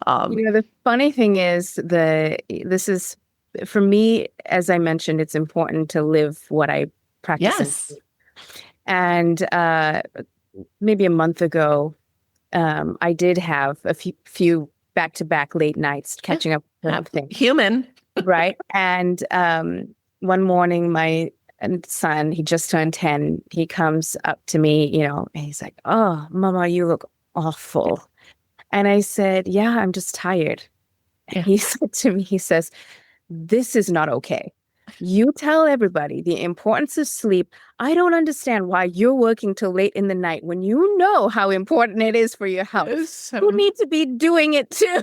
The funny thing is, this is, for me, as I mentioned, it's important to live what I practice. Yes. And maybe a month ago, I did have a few back-to-back late nights catching up with things. Human. Right. And one morning, my son, he just turned 10, he comes up to me, and he's like, "Oh, Mama, you look awful." And I said, "Yeah, I'm just tired." And he said to me, he says, "This is not okay. You tell everybody the importance of sleep. I don't understand why you're working till late in the night when you know how important it is for your health. You need to be doing it too."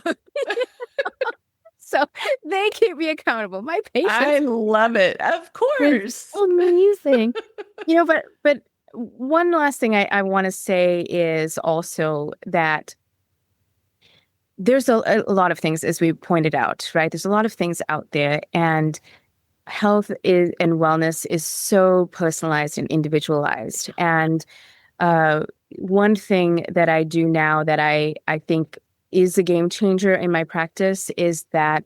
So they keep me accountable. My patients. I love it. Of course. Amazing. But one last thing I want to say is also that there's a lot of things, as we pointed out, right? There's a lot of things out there, and health and wellness is so personalized and individualized. And one thing that I do now that I think is a game changer in my practice is that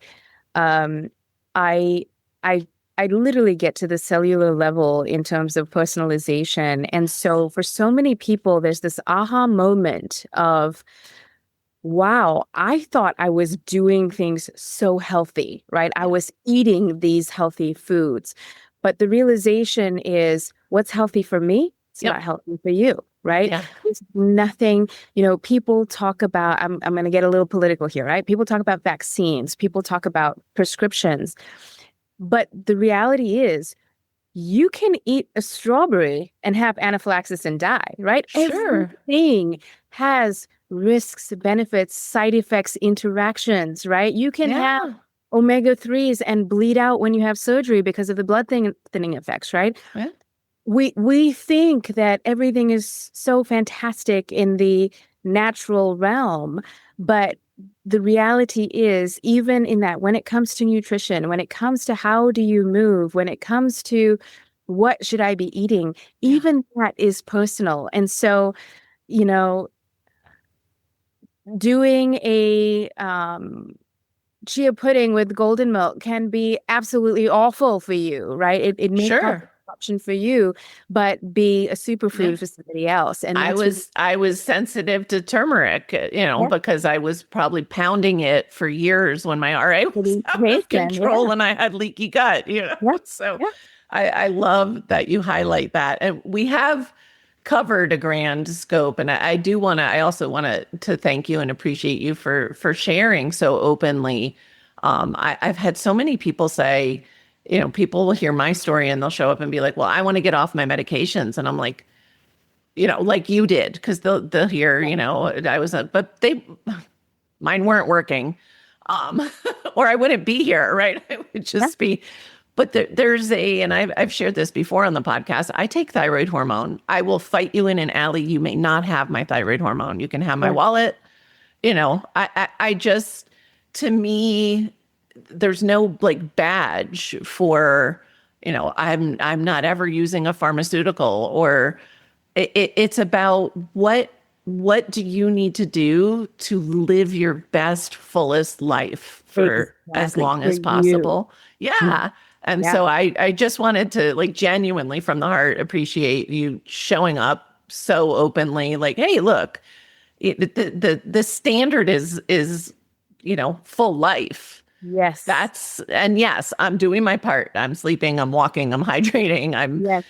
I literally get to the cellular level in terms of personalization. And so for so many people, there's this aha moment of, wow, I thought I was doing things so healthy, right? I was eating these healthy foods. But the realization is, what's healthy for me? It's not healthy for you, right? Yeah. There's nothing, people talk about, I'm going to get a little political here, right? People talk about vaccines, people talk about prescriptions. But the reality is, you can eat a strawberry and have anaphylaxis and die, right? Sure. Everything has risks, benefits, side effects, interactions, right? You can have omega-3s and bleed out when you have surgery because of the blood thinning effects, right? Yeah. We think that everything is so fantastic in the natural realm, but the reality is, even in that, when it comes to nutrition, when it comes to how do you move, when it comes to what should I be eating, even that is personal. And so, doing a chia pudding with golden milk can be absolutely awful for you, right? It may not be an option for you, but be a superfood for somebody else. And I was sensitive to turmeric, because I was probably pounding it for years when my RA was out of control and I had leaky gut, So I love that you highlight that. And we have covered a grand scope. And I also want to thank you and appreciate you for sharing so openly. I've had so many people say, people will hear my story and they'll show up and be like, "Well, I want to get off my medications." And I'm like, like you did, because they'll hear, mine weren't working, or I wouldn't be here, right? I would just be. But there's and I've shared this before on the podcast. I take thyroid hormone. I will fight you in an alley. You may not have my thyroid hormone. You can have my wallet. I just, to me, there's no like badge for, I'm not ever using a pharmaceutical, or it's about what do you need to do to live your best, fullest life for as Exactly. long For as you. possible. Yeah. And Yeah. so I just wanted to like genuinely from the heart appreciate you showing up so openly, like, hey, look, the standard is, full life. Yes. And yes, I'm doing my part. I'm sleeping, I'm walking, I'm hydrating, I'm, Yes.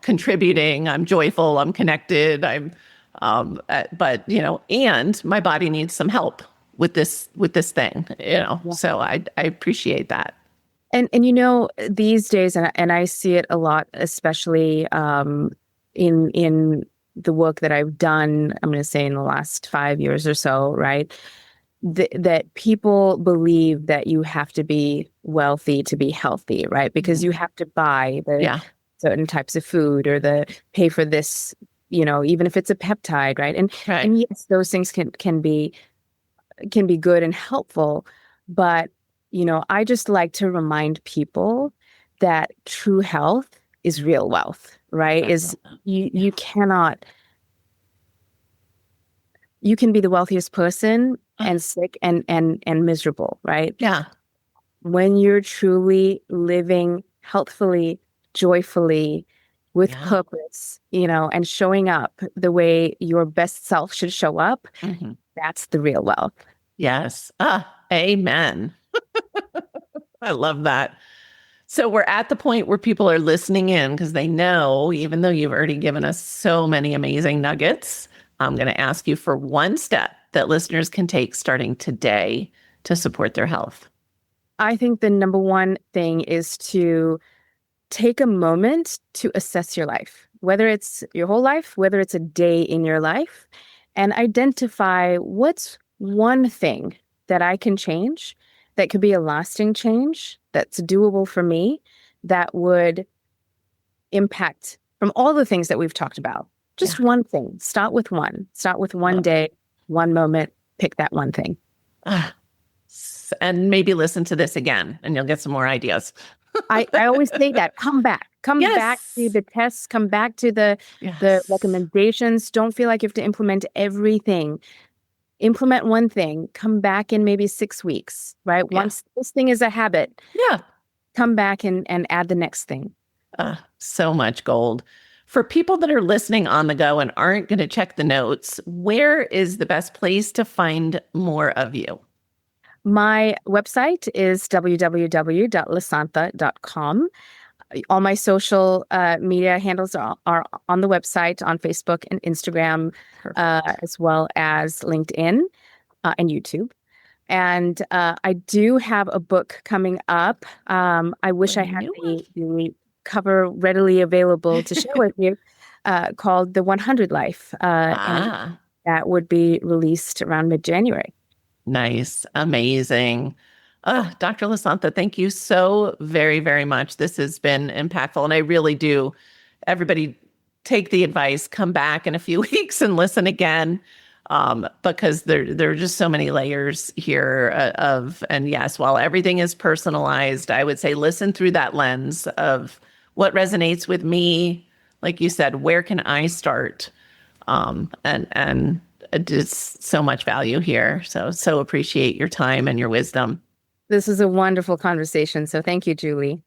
contributing, I'm joyful, I'm connected, but, and my body needs some help with this thing, Yeah. so I appreciate that. And these days, and I see it a lot, especially in the work that I've done, I'm going to say in the last 5 years or so, right? That people believe that you have to be wealthy to be healthy, right? Because you have to buy the Yeah. certain types of food or the pay for this, even if it's a peptide, right? And Right. and yes, those things can be good and helpful, but I just like to remind people that true health is real wealth, right? Is you Yeah. you cannot you can be the wealthiest person and sick and miserable, right? Yeah. When you're truly living healthfully, joyfully, with Yeah. purpose, and showing up the way your best self should show up, Mhm. that's the real wealth. Yes. Amen. I love that. So we're at the point where people are listening in because they know, even though you've already given us so many amazing nuggets, I'm going to ask you for one step that listeners can take starting today to support their health. I think the number one thing is to take a moment to assess your life, whether it's your whole life, whether it's a day in your life, and identify what's one thing that I can change that could be a lasting change that's doable for me that would impact from all the things that we've talked about. Just Yeah. one thing. Start with one. Start with one Love it. day, one moment. Pick that one thing. And maybe listen to this again and you'll get some more ideas. I always say that. Come back. Come back to Yes. the tests. Come back to the Yes. recommendations. Don't feel like you have to implement everything. Implement one thing. Come back in maybe 6 weeks, right? Yeah. Once this thing is a habit, Yeah. come back and add the next thing. So much gold. For people that are listening on the go and aren't going to check the notes, where is the best place to find more of you? My website is www.lasantha.com. All my social media handles are on the website, on Facebook and Instagram, as well as LinkedIn and YouTube. And I do have a book coming up. I wish I had the cover readily available to share with you, called The 100 Life. And that would be released around mid-January. Nice. Amazing. Dr. Lasantha, thank you so very, very much. This has been impactful. And I really do. Everybody take the advice, come back in a few weeks and listen again. Because there are just so many layers here and yes, while everything is personalized, I would say listen through that lens of what resonates with me. Like you said, where can I start? And just so much value here. So appreciate your time and your wisdom. This is a wonderful conversation. So thank you, Julie.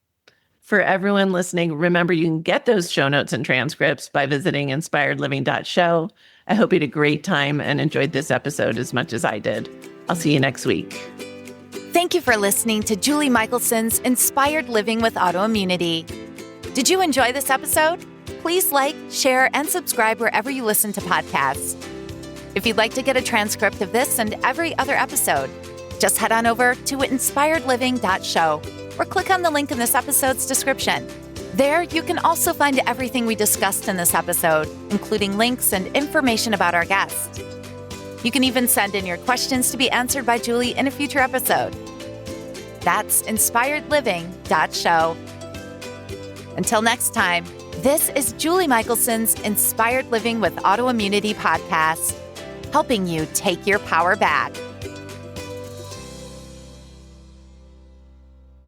For everyone listening, remember you can get those show notes and transcripts by visiting inspiredliving.show. I hope you had a great time and enjoyed this episode as much as I did. I'll see you next week. Thank you for listening to Julie Michelson's Inspired Living with Autoimmunity. Did you enjoy this episode? Please like, share, and subscribe wherever you listen to podcasts. If you'd like to get a transcript of this and every other episode, just head on over to inspiredliving.show or click on the link in this episode's description. There, you can also find everything we discussed in this episode, including links and information about our guest. You can even send in your questions to be answered by Julie in a future episode. That's inspiredliving.show. Until next time, this is Julie Michelson's Inspired Living with Autoimmunity podcast. helping you take your power back.